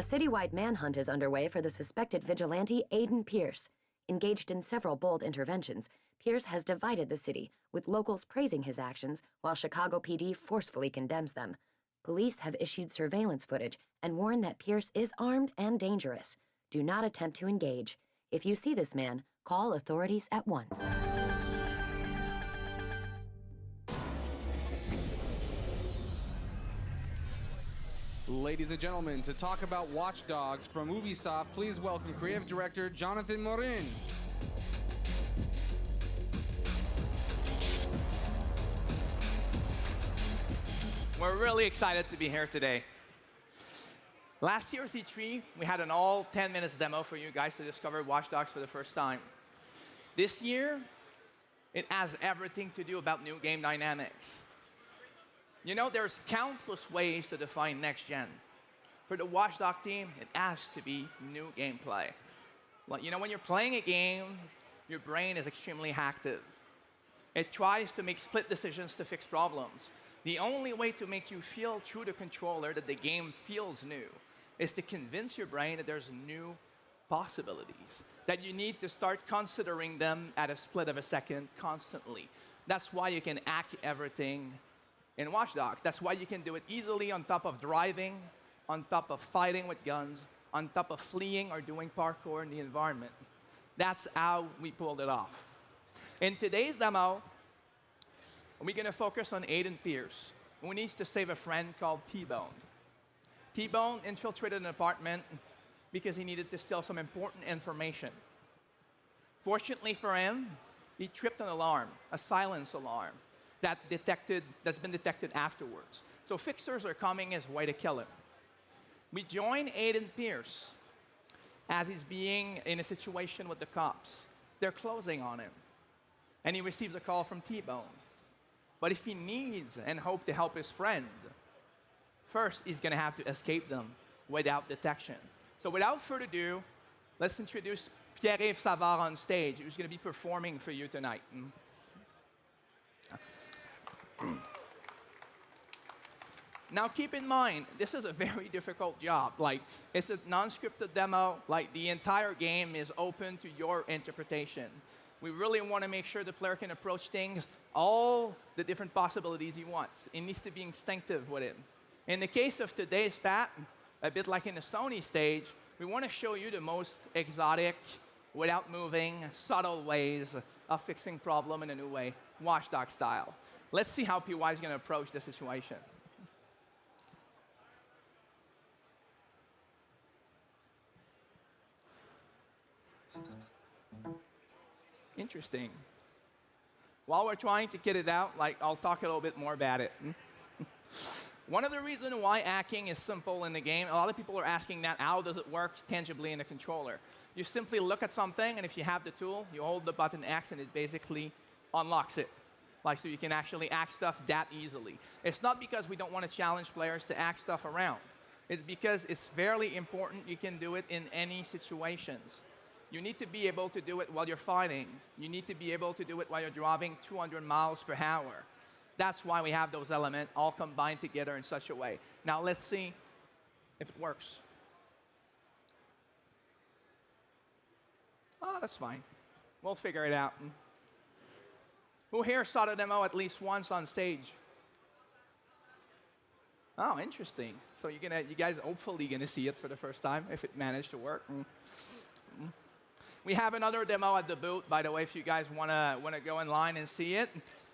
citywide manhunt is underway for the suspected vigilante Aiden Pierce. Engaged in several bold interventions, Pierce has divided the city, with locals praising his actions while Chicago PD forcefully condemns them. Police have issued surveillance footage and warn that Pierce is armed and dangerous. Do not attempt to engage. If you see this man, call authorities at once. Ladies and gentlemen, to talk about Watch Dogs from Ubisoft, please welcome Creative Director Jonathan Morin. We're really excited to be here today. Last year's E3, we had an all 10 minutes demo for you guys to discover Watch Dogs for the first time. This year, it has everything to do about new game dynamics. You know, there's countless ways to define next gen. For the Watch Dogs team, it has to be new gameplay. Like, you know, when you're playing a game, your brain is extremely active. It tries to make split decisions to fix problems. The only way to make you feel through the controller that the game feels new is to convince your brain that there's new possibilities, that you need to start considering them at a split of a second constantly. That's why you can hack everything in Watch Dogs. That's why you can do it easily on top of driving, on top of fighting with guns, on top of fleeing or doing parkour in the environment. That's how we pulled it off. In today's demo, we're going to focus on Aiden Pierce, who needs to save a friend called T-Bone. T-Bone infiltrated an apartment because he needed to steal some important information. Fortunately for him, he tripped an alarm, a silence alarm, that's been detected afterwards. So fixers are coming his way to kill him. We join Aiden Pierce as he's being in a situation with the cops. They're closing on him. And he receives a call from T-Bone. But if he needs and hopes to help his friend, first he's going to have to escape them without detection. So without further ado, let's introduce Pierre-Yves Savard on stage, who's going to be performing for you tonight. Now keep in mind, this is a very difficult job. Like, it's a non-scripted demo. Like, the entire game is open to your interpretation. We really want to make sure the player can approach things, all the different possibilities he wants. It needs to be instinctive with him. In the case of today's pat, a bit like in the Sony stage, we want to show you the most exotic, without moving, subtle ways of fixing problem in a new way, Watch Dogs style. Let's see how PY is going to approach the situation. Interesting. While we're trying to get it out, like, I'll talk a little bit more about it. One of the reasons why hacking is simple in the game, a lot of people are asking that, how does it work tangibly in the controller? You simply look at something, and if you have the tool, you hold the button X, and it basically unlocks it. Like, so you can actually hack stuff that easily. It's not because we don't want to challenge players to hack stuff around. It's because it's fairly important you can do it in any situations. You need to be able to do it while you're fighting. You need to be able to do it while you're driving 200 miles per hour. That's why we have those elements all combined together in such a way. Now let's see if it works. Oh, that's fine. We'll figure it out. Who here saw the demo at least once on stage? Oh, interesting. So you guys hopefully going to see it for the first time if it managed to work. We have another demo at the booth, by the way, if you guys want to go in line and see it.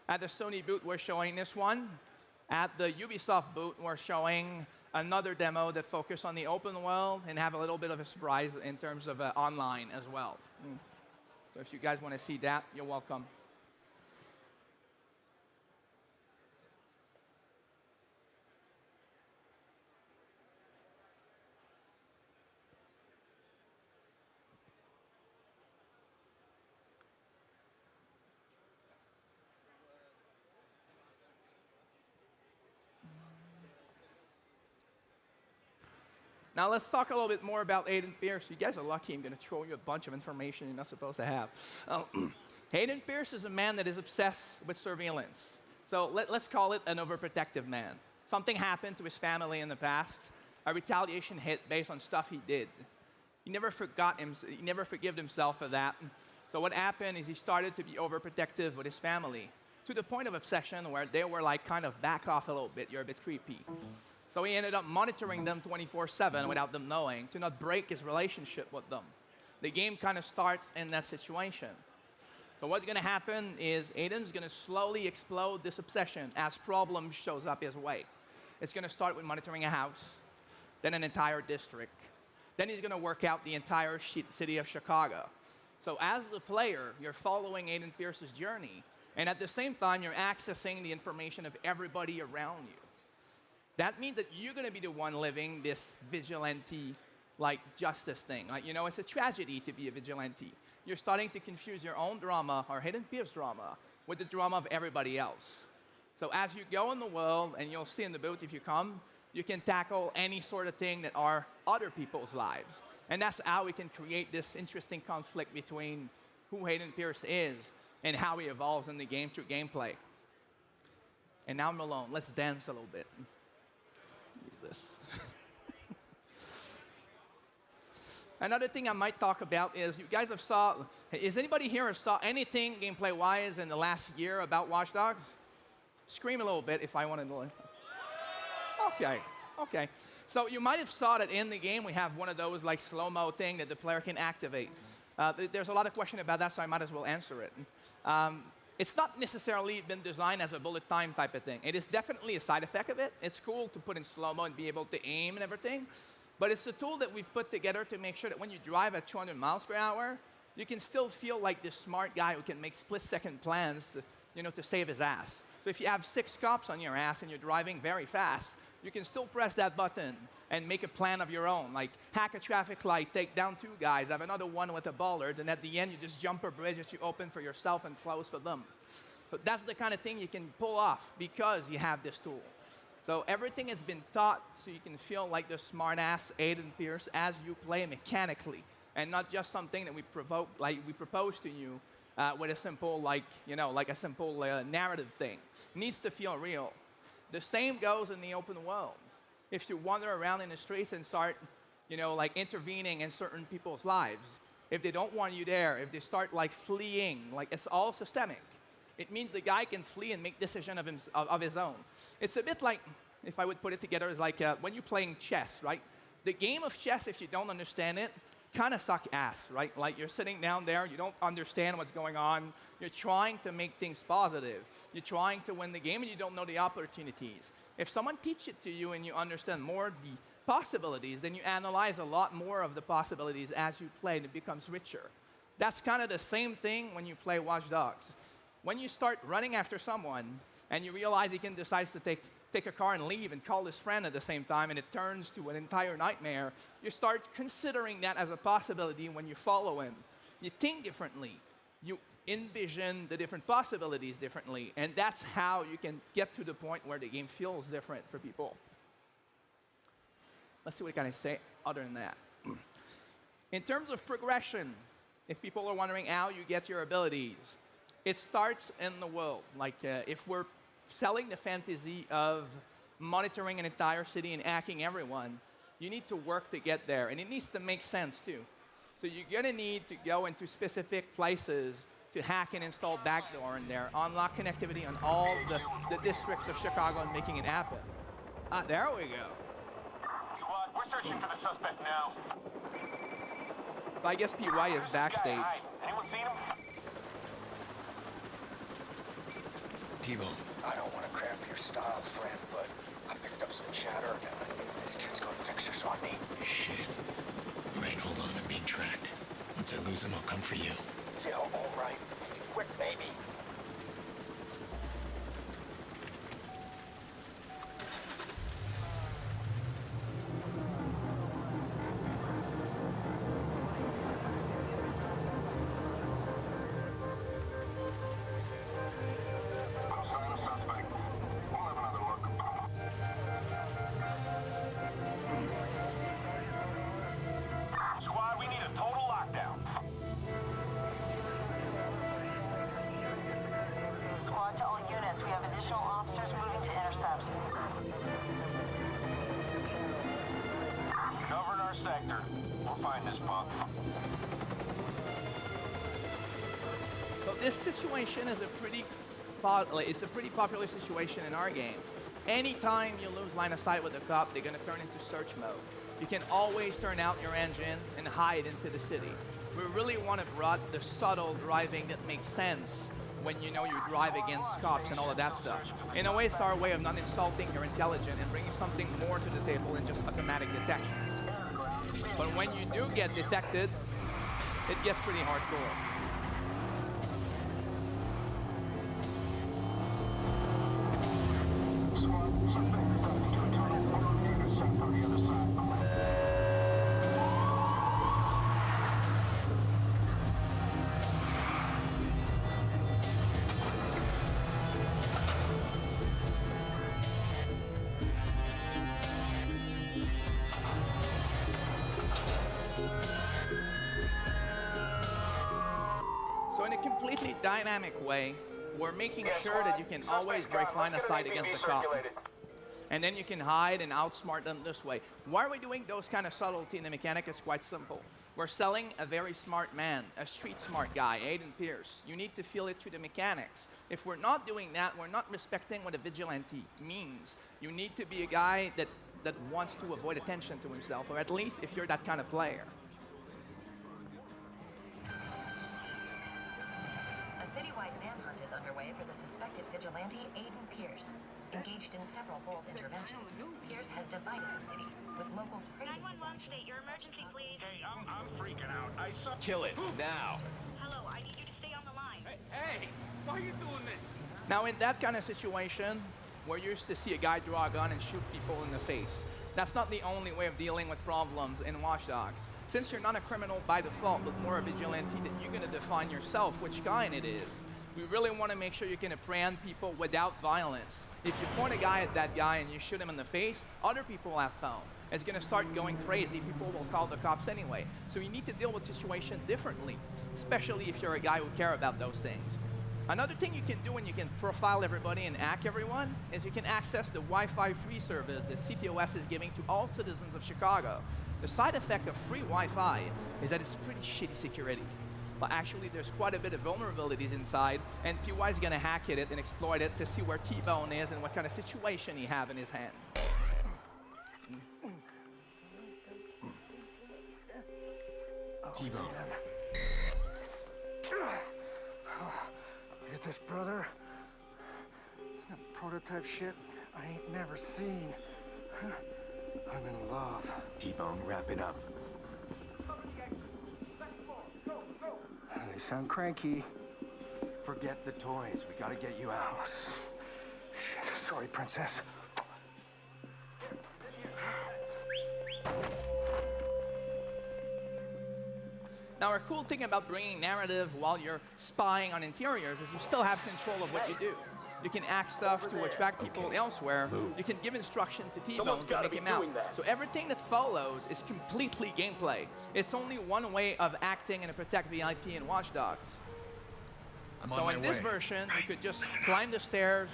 At the Sony booth, we're showing this one. At the Ubisoft booth, we're showing another demo that focuses on the open world and have a little bit of a surprise in terms of online as well. So if you guys want to see that, you're welcome. Now let's talk a little bit more about Aiden Pierce. You guys are lucky. I'm going to throw you a bunch of information you're not supposed to have. Aiden Pierce is a man that is obsessed with surveillance. So let's call it an overprotective man. Something happened to his family in the past, a retaliation hit based on stuff he did. He never forgave himself for that. So what happened is he started to be overprotective with his family, to the point of obsession where they were like, kind of back off a little bit, you're a bit creepy. So he ended up monitoring them 24/7 without them knowing, to not break his relationship with them. The game kind of starts in that situation. So what's going to happen is Aiden's going to slowly explode this obsession as problem shows up his way. It's going to start with monitoring a house, then an entire district. Then he's going to work out the entire city of Chicago. So as the player, you're following Aiden Pierce's journey, and at the same time, you're accessing the information of everybody around you. That means that you're going to be the one living this vigilante, like, justice thing. Like, you know, it's a tragedy to be a vigilante. You're starting to confuse your own drama, or Aiden Pierce's drama, with the drama of everybody else. So as you go in the world, and you'll see in the booth if you come, you can tackle any sort of thing that are other people's lives. And that's how we can create this interesting conflict between who Aiden Pierce is and how he evolves in the game through gameplay. And now I'm alone. Let's dance a little bit. Jesus. Another thing I might talk about is, you guys have saw, is anybody here saw anything gameplay-wise in the last year about Watch Dogs? Scream a little bit if I want to know. Okay, okay. So you might have saw that in the game we have one of those like slow-mo thing that the player can activate. There's a lot of question about that, so I might as well answer it. It's not necessarily been designed as a bullet time type of thing. It is definitely a side effect of it. It's cool to put in slow-mo and be able to aim and everything. But it's a tool that we've put together to make sure that when you drive at 200 miles per hour, you can still feel like this smart guy who can make split-second plans to, you know, to save his ass. So if you have 6 cops on your ass and you're driving very fast, you can still press that button and make a plan of your own, like hack a traffic light, take down 2 guys, have another one with a bollard, and at the end you just jump a bridge that you open for yourself and close for them. So that's the kind of thing you can pull off because you have this tool. So everything has been taught so you can feel like the smart-ass Aiden Pierce as you play mechanically, and not just something that we propose to you with a simple, like, you know, like a simple narrative thing. It needs to feel real. The same goes in the open world. If you wander around in the streets and start, you know, like intervening in certain people's lives, if they don't want you there, if they start like fleeing, like it's all systemic. It means the guy can flee and make decisions of his own. It's a bit like, if I would put it together, it's like when you're playing chess, right? The game of chess, if you don't understand it, kind of suck ass, right? Like you're sitting down there, you don't understand what's going on. You're trying to make things positive. You're trying to win the game and you don't know the opportunities. If someone teaches it to you and you understand more the possibilities, then you analyze a lot more of the possibilities as you play and it becomes richer. That's kind of the same thing when you play Watch Dogs. When you start running after someone and you realize he can decide to take a car and leave and call his friend at the same time and it turns to an entire nightmare, you start considering that as a possibility when you follow him. You think differently. You envision the different possibilities differently, and that's how you can get to the point where the game feels different for people. Let's see what can I say other than that. In terms of progression, if people are wondering how you get your abilities, it starts in the world. Like if we're selling the fantasy of monitoring an entire city and hacking everyone, you need to work to get there, and it needs to make sense too. So you're gonna need to go into specific places to hack and install backdoor in there, unlock connectivity on all the districts of Chicago and making it happen. There we go. Squad, we're searching for the suspect now. So I guess PY is backstage. Hi. Anyone seen him? T-Bone. I don't want to cramp your style, friend, but I picked up some chatter, and I think this kid's gonna fix this on me. Shit. All right, hold on. I'm being tracked. Once I lose him, I'll come for you. Yeah, all right. Make it quick, baby. Squad, we need a total lockdown. this situation is it's a pretty popular situation in our game. Anytime you lose line of sight with a cop, they're going to turn into search mode. You can always turn out your engine and hide into the city. We really want to brought the subtle driving that makes sense when you know you drive against cops and all of that stuff. In a way, it's our way of not insulting your intelligence and bringing something more to the table than just automatic detection. But when you do get detected, it gets pretty hardcore. So in a completely dynamic way, we're making sure that you can always break line of sight against the cop. And then you can hide and outsmart them this way. Why are we doing those kind of subtlety in the mechanic? It's quite simple. We're selling a very smart man, a street smart guy, Aiden Pierce. You need to feel it through the mechanics. If we're not doing that, we're not respecting what a vigilante means. You need to be a guy that wants to avoid attention to himself, or at least if you're that kind of player. A citywide manhunt is underway for the suspected vigilante Aiden Pierce. Engaged in several bold interventions, Pierce has divided the city, with locals praising his 911 actions. state your emergency, please. Hey, I'm freaking out. I saw. Kill it, now! Hello, I need you to stay on the line. Hey, why are you doing this? Now in that kind of situation, we're used to see a guy draw a gun and shoot people in the face. That's not the only way of dealing with problems in Watch Dogs. Since you're not a criminal by default, but more a vigilante that you're gonna define yourself which kind it is, we really want to make sure you can apprehend people without violence. If you point a guy at that guy and you shoot him in the face, other people will have fun. It's going to start going crazy. People will call the cops anyway. So you need to deal with the situation differently, especially if you're a guy who cares about those things. Another thing you can do when you can profile everybody and hack everyone is you can access the Wi-Fi free service that CTOS is giving to all citizens of Chicago. The side effect of free Wi-Fi is that it's pretty shitty security. But actually, there's quite a bit of vulnerabilities inside, and PY is going to hack it and exploit it to see where T-Bone is and what kind of situation he have in his hand. T-Bone. Get this, brother. That prototype shit I ain't never seen. I'm in love. T-Bone, wrap it up. They sound cranky. Forget the toys. We gotta get you out. Oh, shit. Sorry, princess. Now, a cool thing about bringing narrative while you're spying on interiors is you still have control of what you do. You can act stuff to attract people elsewhere. You can give instruction to T-Bone to make him out. So everything that follows is completely gameplay. It's only one way of acting in a Protect VIP in Watch Dogs. So in this version, you could just climb the stairs,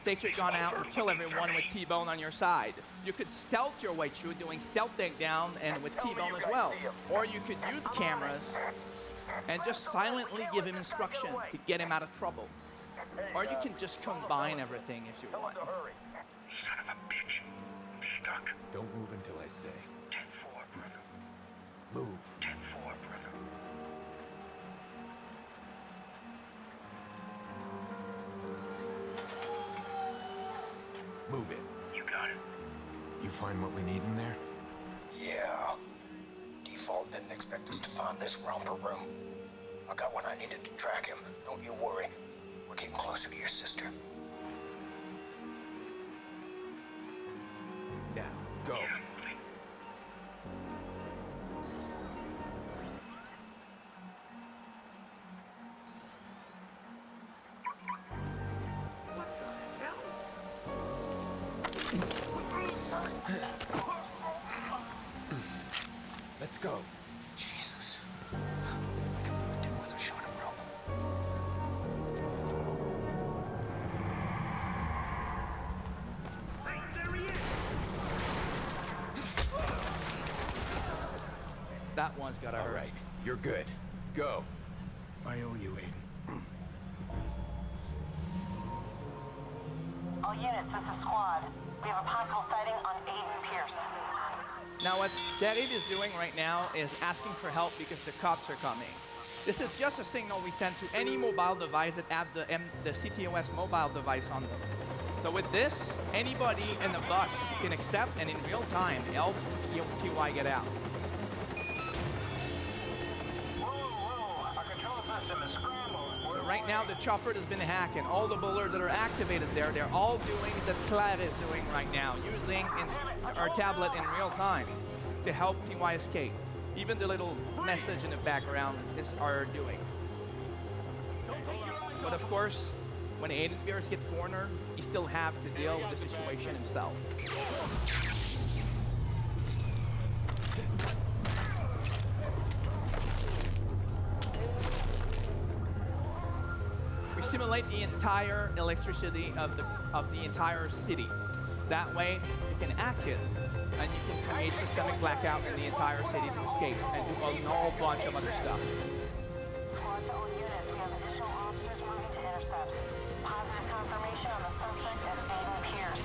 take your gun out, and kill everyone with T-Bone on your side. You could stealth your way through, doing stealth takedown and with T-Bone as well. Or you could use cameras and just silently give him instruction to get him out of trouble. Or you can just combine everything if you want. Son of a bitch. I'm stuck. Don't move until I say. 10-4, brother. Move. 10-4, brother. Move it. You got it. You find what we need in there? Yeah. Default didn't expect us to find this romper room. I got what I needed to track him. Don't you worry. We're getting closer to your sister. Now, go. Let's go. Jesus. What can we even do with a short rope? That one's gotta All hurt. right, you're good. Go. I owe you, Aiden. All units, this is Squad. We have a possible sighting on Aiden Pierce. Now what Derib is doing right now is asking for help because the cops are coming. This is just a signal we send to any mobile device that have the CTOS mobile device on them. So with this, anybody in the bus can accept and in real time help TY get out. Our control system is scrambled. Right now, the chopper has been hacked, and all the bullets that are activated there, they're all doing that Claire is doing right now, using our tablet in real time to help TY escape. Even the little message in the background is are doing. But of course, when Aiden Pierce gets cornered, he still have to deal with the situation himself. We simulate the entire electricity of the entire city. That way, you can act it, and you can create systemic blackout in the entire city to escape and do a whole bunch of other stuff. Squad to all units, we have additional officers moving to intercept. Positive confirmation on the suspect as Aiden Pierce.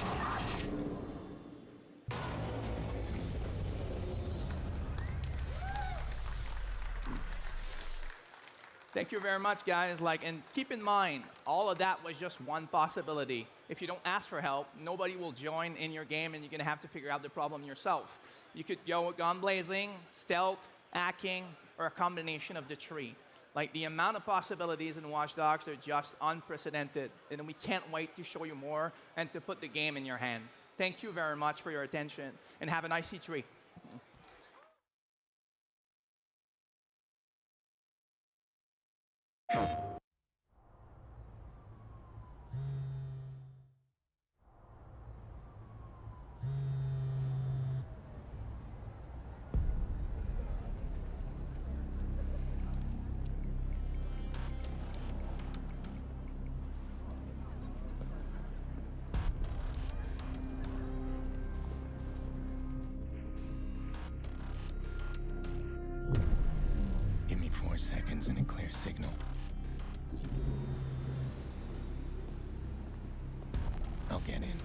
Thank you very much, guys. And keep in mind, all of that was just one possibility. If you don't ask for help, nobody will join in your game, and you're gonna have to figure out the problem yourself. You could go gun blazing, stealth, hacking, or a combination of the three. The amount of possibilities in Watch Dogs are just unprecedented, and we can't wait to show you more and to put the game in your hand. Thank you very much for your attention, and have a nice E3. Give me 4 seconds and a clear signal. I'll get in,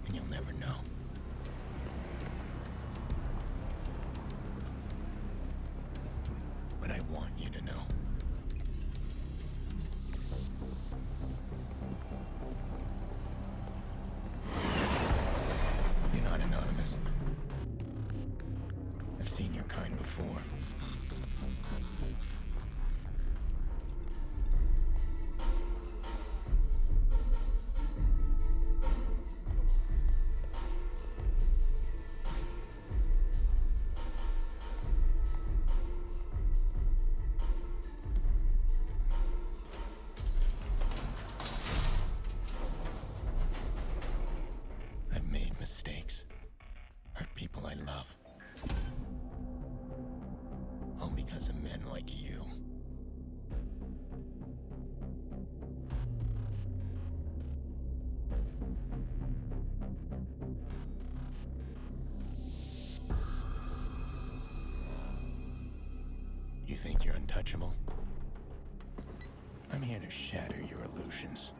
and you'll never know. But I want you to know. You're not anonymous. I've seen your kind before. I've made mistakes, hurt people I love. All because of men like you. You think you're untouchable? I'm here to shatter your illusions.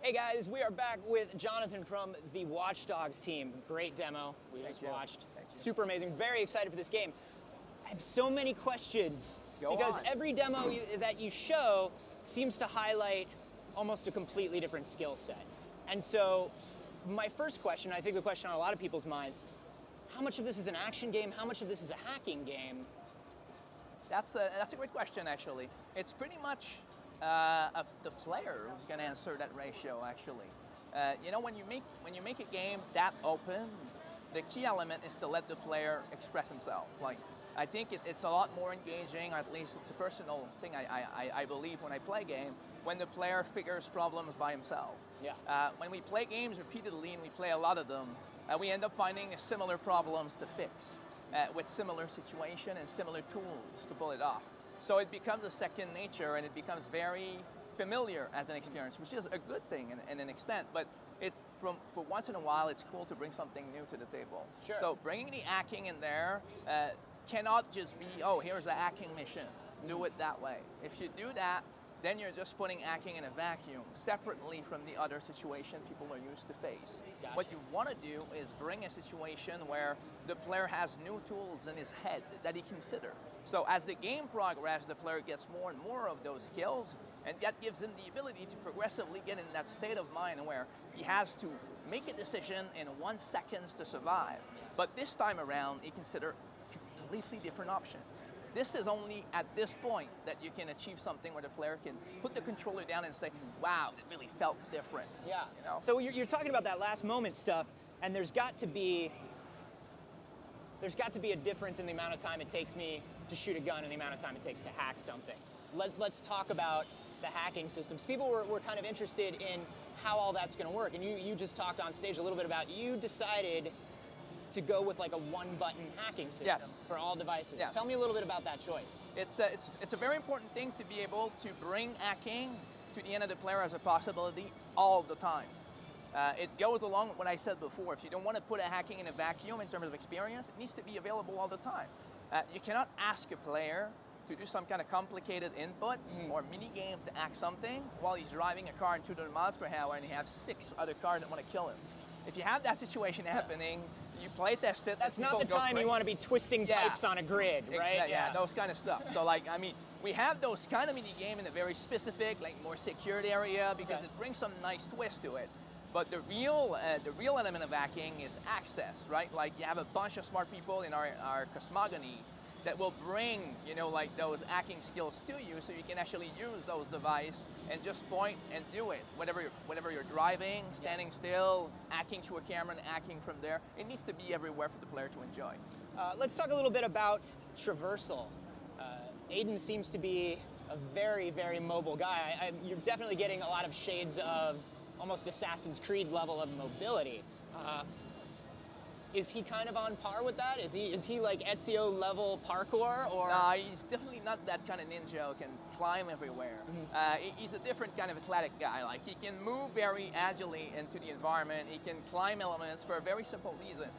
Hey guys, we are back with Jonathan from the Watch Dogs team. Great demo we just watched. Super amazing. Very excited for this game. I have so many questions because every demo that you show seems to highlight almost a completely different skill set. And so my first question, I think the question on a lot of people's minds, how much of this is an action game? How much of this is a hacking game? That's a great question, actually. It's pretty much the player who's going to answer that ratio, actually. You know, when you make a game that open, the key element is to let the player express himself. Like, I think it's a lot more engaging, or at least it's a personal thing I believe when I play a game, when the player figures problems by himself. Yeah. When we play games repeatedly, and we play a lot of them, we end up finding similar problems to fix, with similar situation and similar tools to pull it off. So it becomes a second nature, and it becomes very familiar as an experience, which is a good thing in an extent, but for once in a while, it's cool to bring something new to the table. Sure. So bringing the hacking in there cannot just be, oh, here's a hacking mission, do it that way. If you do that, then you're just putting hacking in a vacuum, separately from the other situation people are used to face. Gotcha. What you want to do is bring a situation where the player has new tools in his head that he consider. So as the game progresses, the player gets more and more of those skills, and that gives him the ability to progressively get in that state of mind where he has to make a decision in 1 second to survive. But this time around, he consider completely different options. This is only at this point that you can achieve something where the player can put the controller down and say, wow, it really felt different. Yeah. You know? So you're talking about that last moment stuff, and there's got to be a difference in the amount of time it takes me to shoot a gun and the amount of time it takes to hack something. Let's talk about the hacking systems. People were kind of interested in how all that's going to work, and you just talked on stage a little bit about you decided to go with like a one-button hacking system for all devices. Yes. Tell me a little bit about that choice. It's a very important thing to be able to bring hacking to the end of the player as a possibility all the time. It goes along with what I said before. If you don't want to put a hacking in a vacuum in terms of experience, it needs to be available all the time. You cannot ask a player to do some kind of complicated inputs or mini game to hack something while he's driving a car in 200 miles per hour and he has 6 other cars that want to kill him. If you have that situation happening, you play test it. That's not the time you want to be twisting pipes on a grid, right? Exactly, yeah, those kind of stuff. So like, I mean, we have those kind of mini game in a very specific, like more secured area because it brings some nice twist to it. But the real element of hacking is access, right? Like you have a bunch of smart people in our cosmogony that will bring, you know, like those hacking skills to you, so you can actually use those devices and just point and do it. Whatever you're driving, standing still, hacking to a camera and hacking from there. It needs to be everywhere for the player to enjoy. Let's talk a little bit about traversal. Aiden seems to be a very, very mobile guy. You're definitely getting a lot of shades of almost Assassin's Creed level of mobility. Is he kind of on par with that? Is he like Ezio level parkour, or? He's definitely not that kind of ninja who can climb everywhere. He's a different kind of athletic guy. Like he can move very agilely into the environment. He can climb elements for a very simple reason.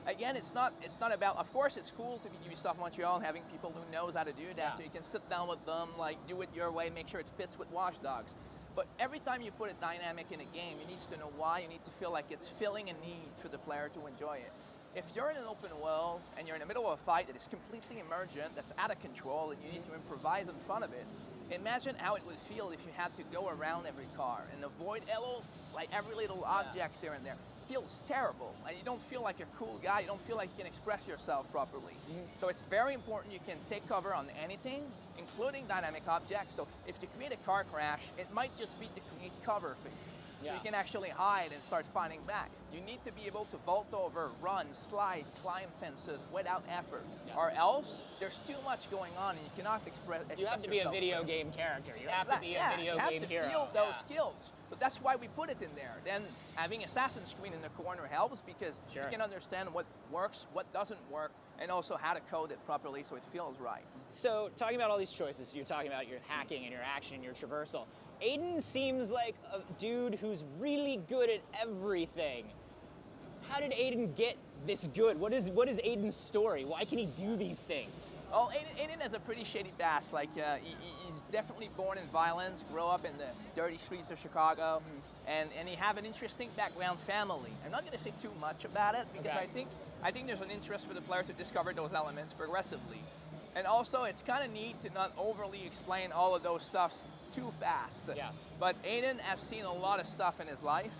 Again, it's not about. Of course, it's cool to be Ubisoft Montreal having people who knows how to do that, so you can sit down with them, like do it your way, make sure it fits with Watch Dogs. But every time you put a dynamic in a game, you need to know why. You need to feel like it's filling a need for the player to enjoy it. If you're in an open world and you're in the middle of a fight that is completely emergent, that's out of control, and you need to improvise in front of it, imagine how it would feel if you had to go around every car and avoid every little objects here and there. It feels terrible, and you don't feel like a cool guy. You don't feel like you can express yourself properly. So it's very important you can take cover on anything, including dynamic objects. So if you create a car crash, it might just be to create cover for you. So you can actually hide and start fighting back. You need to be able to vault over, run, slide, climb fences without effort. Or else, there's too much going on and you cannot express You have to be a video game character. You have to be a video game hero. You have to feel those skills. But that's why we put it in there. Then having Assassin's Creed in the corner helps because you can understand what works, what doesn't work, and also how to code it properly so it feels right. So talking about all these choices, you're talking about your hacking and your action and your traversal. Aiden seems like a dude who's really good at everything. How did Aiden get this good? What is Aiden's story? Why can he do these things? Oh, Aiden has a pretty shady past. Like he's definitely born in violence, grew up in the dirty streets of Chicago. and he have an interesting background family. I'm not going to say too much about it because I think there's an interest for the player to discover those elements progressively. And also, it's kind of neat to not overly explain all of those stuffs too fast. Yeah. But Aiden has seen a lot of stuff in his life,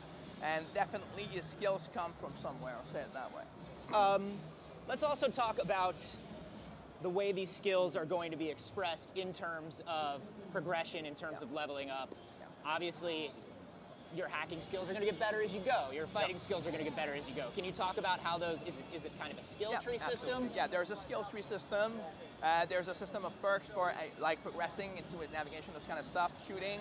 and definitely his skills come from somewhere, I'll say it that way. Let's also talk about the way these skills are going to be expressed in terms of progression, in terms of leveling up. Obviously, your hacking skills are going to get better as you go. Your fighting skills are going to get better as you go. Can you talk about how those, is it kind of a skill tree system? Yeah, there's a skill tree system. There's a system of perks for like progressing into his navigation, those kind of stuff, shooting.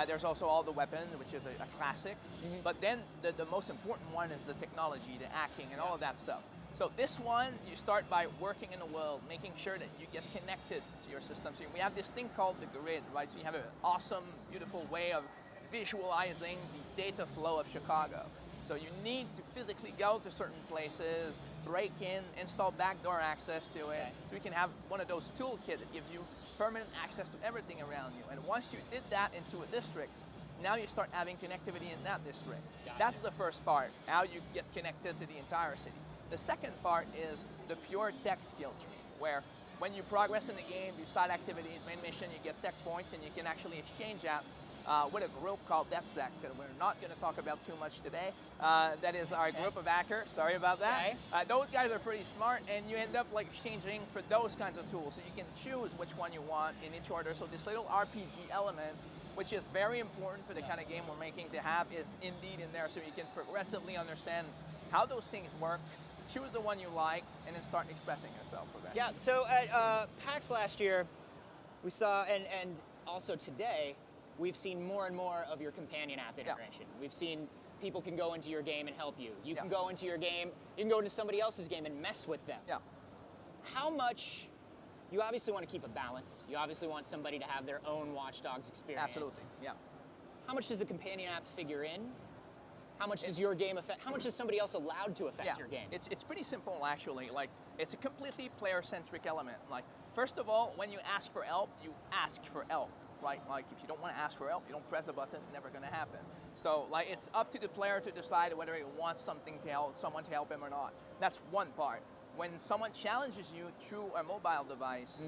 There's also all the weapons, which is a classic. But then the most important one is the technology, the hacking, and all of that stuff. So this one, you start by working in the world, making sure that you get connected to your system. So we have this thing called the grid, right? So you have an awesome, beautiful way of visualizing the data flow of Chicago. So you need to physically go to certain places, break in, install backdoor access to it, so you can have one of those toolkits that gives you permanent access to everything around you. And once you did that into a district, now you start having connectivity in that district. That's the first part, how you get connected to the entire city. The second part is the pure tech skill tree, where when you progress in the game, you side activities, main mission, you get tech points, and you can actually exchange that with a group called DeathSec that we're not going to talk about too much today. That is our group of hackers. Sorry about that. Those guys are pretty smart, and you end up like exchanging for those kinds of tools. So you can choose which one you want in each order. So this little RPG element, which is very important for the kind of game we're making to have, is indeed in there, so you can progressively understand how those things work, choose the one you like, and then start expressing yourself with that. Yeah, so at PAX last year, we saw, and also today, we've seen more and more of your companion app integration. We've seen people can go into your game and help you. You can go into your game, you can go into somebody else's game and mess with them. How much, you obviously want to keep a balance. You obviously want somebody to have their own Watch Dogs experience. Absolutely, yeah. How much does the companion app figure in? How much does your game affect, how much is somebody else allowed to affect your game? It's pretty simple, actually. Like, it's a completely player-centric element. Like, first of all, when you ask for help, you ask for help, right? Like, if you don't want to ask for help, you don't press the button, never gonna happen. So, like, it's up to the player to decide whether he wants something to help, someone to help him or not. That's one part. When someone challenges you through a mobile device,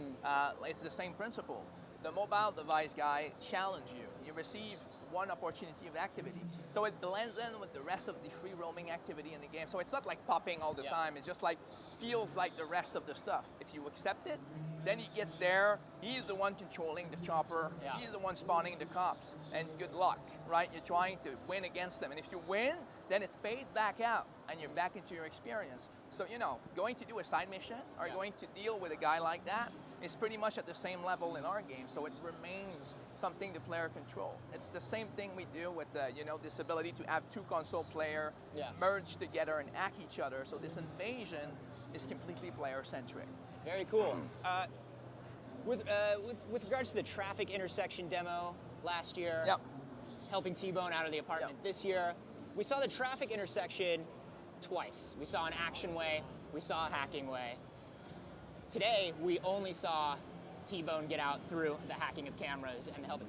it's the same principle. The mobile device guy challenges you. You receive one opportunity of activity. So it blends in with the rest of the free roaming activity in the game. So it's not like popping all the time. It's just like, feels like the rest of the stuff. If you accept it, then he gets there, he's the one controlling the chopper, he's the one spawning the cops, and good luck, right? You're trying to win against them. And if you win, then it fades back out, and you're back into your experience. So, you know, going to do a side mission or going to deal with a guy like that is pretty much at the same level in our game, so it remains something the player control. It's the same thing we do with, you know, this ability to have two console player merge together and hack each other. So this invasion is completely player-centric. Very cool. With regards to the traffic intersection demo last year, helping T-Bone out of the apartment this year, we saw the traffic intersection twice. We saw an action way, we saw a hacking way. Today, we only saw T-Bone get out through the hacking of cameras and helping.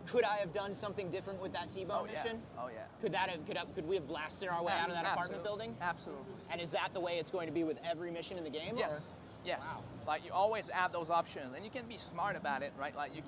Could I have done something different with that T-Bone mission? Oh yeah. Could we have blasted our way out of that apartment building? Absolutely. And is that the way it's going to be with every mission in the game? Yes. Or? Yes. Wow. Like, you always have those options, and you can be smart about it, right? Like, you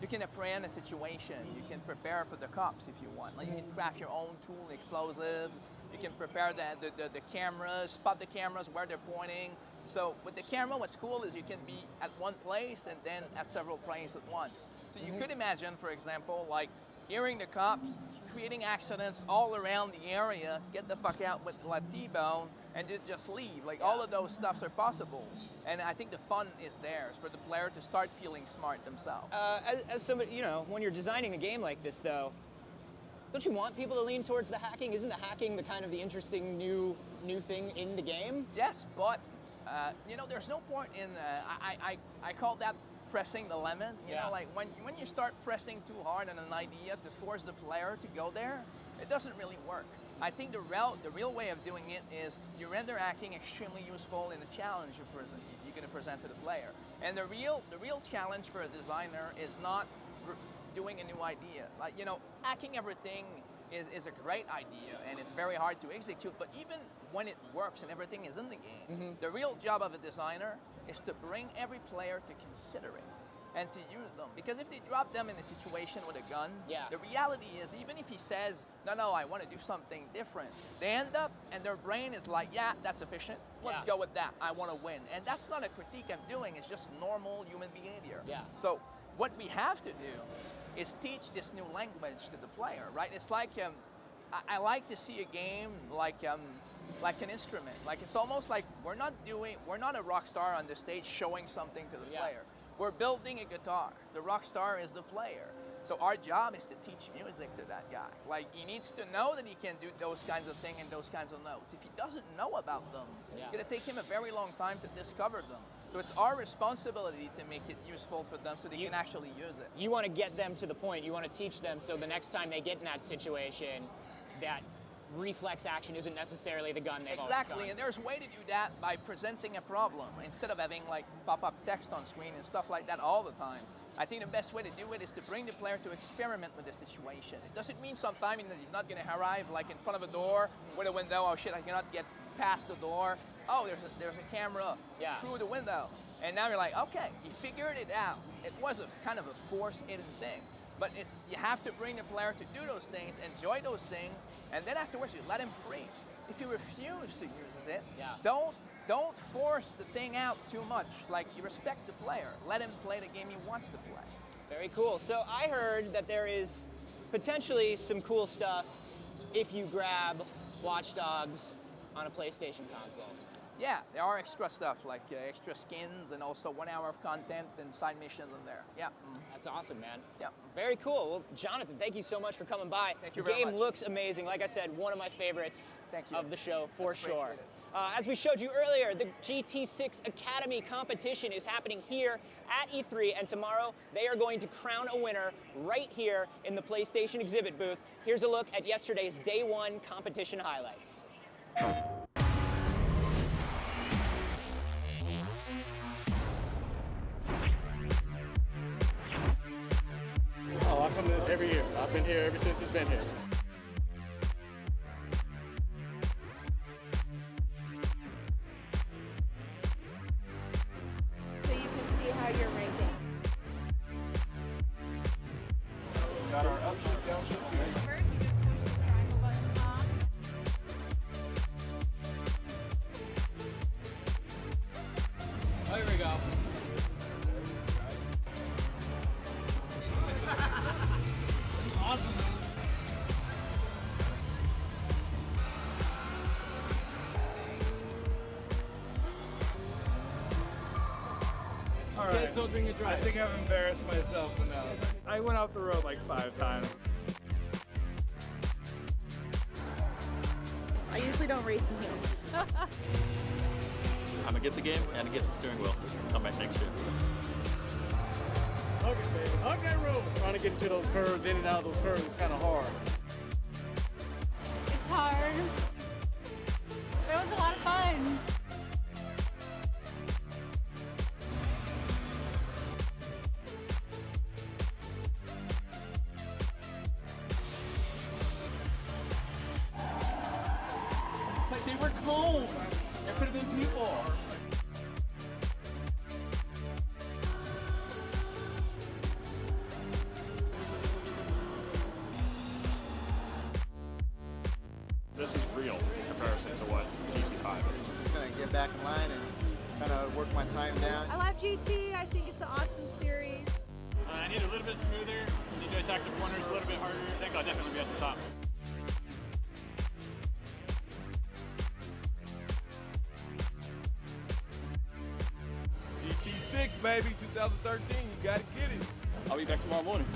can apprehend a situation. You can prepare for the cops if you want. Like, you can craft your own tool, explosives. You can prepare the cameras, spot the cameras where they're pointing. So with the camera, what's cool is you can be at one place and then at several places at once. So you could imagine, for example, like hearing the cops, creating accidents all around the area, get the fuck out with T-Bone, and just leave. Like, all of those stuffs are possible. And I think the fun is there for the player to start feeling smart themselves. As somebody, you know, when you're designing a game like this, though, don't you want people to lean towards the hacking? Isn't the hacking the kind of the interesting new thing in the game? Yes, but you know, there's no point in. I call that pressing the lemon. You know, like when you start pressing too hard on an idea to force the player to go there, it doesn't really work. I think the real way of doing it is you render hacking extremely useful in the challenge you're going to present to the player. And the real challenge for a designer is not doing a new idea. Like, you know, hacking everything is a great idea, and it's very hard to execute. But even when it works and everything is in the game, the real job of a designer is to bring every player to consider it and to use them. Because if they drop them in a situation with a gun, the reality is, even if he says, no, I want to do something different, they end up and their brain is like, yeah, that's sufficient. Let's go with that. I want to win. And that's not a critique I'm doing. It's just normal human behavior. So what we have to do is teach this new language to the player, right? It's like, I like to see a game like an instrument. Like, it's almost like we're not a rock star on the stage showing something to the player. We're building a guitar. The rock star is the player. So our job is to teach music to that guy. Like, he needs to know that he can do those kinds of things and those kinds of notes. If he doesn't know about them, it's gonna take him a very long time to discover them. So it's our responsibility to make it useful for them so they can actually use it. You want to get them to the point. You want to teach them so the next time they get in that situation, that reflex action isn't necessarily the gun they've always done. Exactly, and there's a way to do that by presenting a problem instead of having like pop-up text on screen and stuff like that all the time. I think the best way to do it is to bring the player to experiment with the situation. It doesn't mean sometimes he's not going to arrive like in front of a door with a window. Oh shit, I cannot get past the door. Oh, there's a camera through the window. And now you're like, okay, he figured it out. It was a kind of a forced hidden thing. But you have to bring the player to do those things, enjoy those things, and then afterwards you let him free. If you refuse to use it, don't force the thing out too much. Like, you respect the player. Let him play the game he wants to play. Very cool. So I heard that there is potentially some cool stuff if you grab Watch Dogs on a PlayStation console. Yeah, there are extra stuff, like extra skins and also 1 hour of content and side missions in there. Yeah. That's awesome, man. Yeah. Very cool. Well, Jonathan, thank you so much for coming by. Thank you very much. The game looks amazing. Like I said, one of my favorites of the show, for sure. It. As we showed you earlier, the GT6 Academy competition is happening here at E3, and tomorrow they are going to crown a winner right here in the PlayStation exhibit booth. Here's a look at yesterday's Day 1 competition highlights. Oh, I come to this every year. I've been here ever since it's been here. So you can see how you're ranking. We got our upshift, downshift here. First, you just push the triangle button off. Oh, here we go. Awesome. All right. So I think I've embarrassed myself enough. I went off the road like 5 times. I usually don't race in heels. I'm gonna get the game and get the steering wheel. Come back next year. Hug it, baby. Hug that road. Trying to get into those curves, in and out of those curves, is kind of hard. It's hard. But it was a lot of fun. It's like they were cones. There could have been people. This is real in comparison to what GT5 is. Just gonna get back in line and kind of work my time down. I love GT. I think it's an awesome series. I need a little bit smoother. Need to attack the corners a little bit harder. I think I'll definitely be at the top. GT6, baby, 2013. You gotta get it. I'll be back tomorrow morning.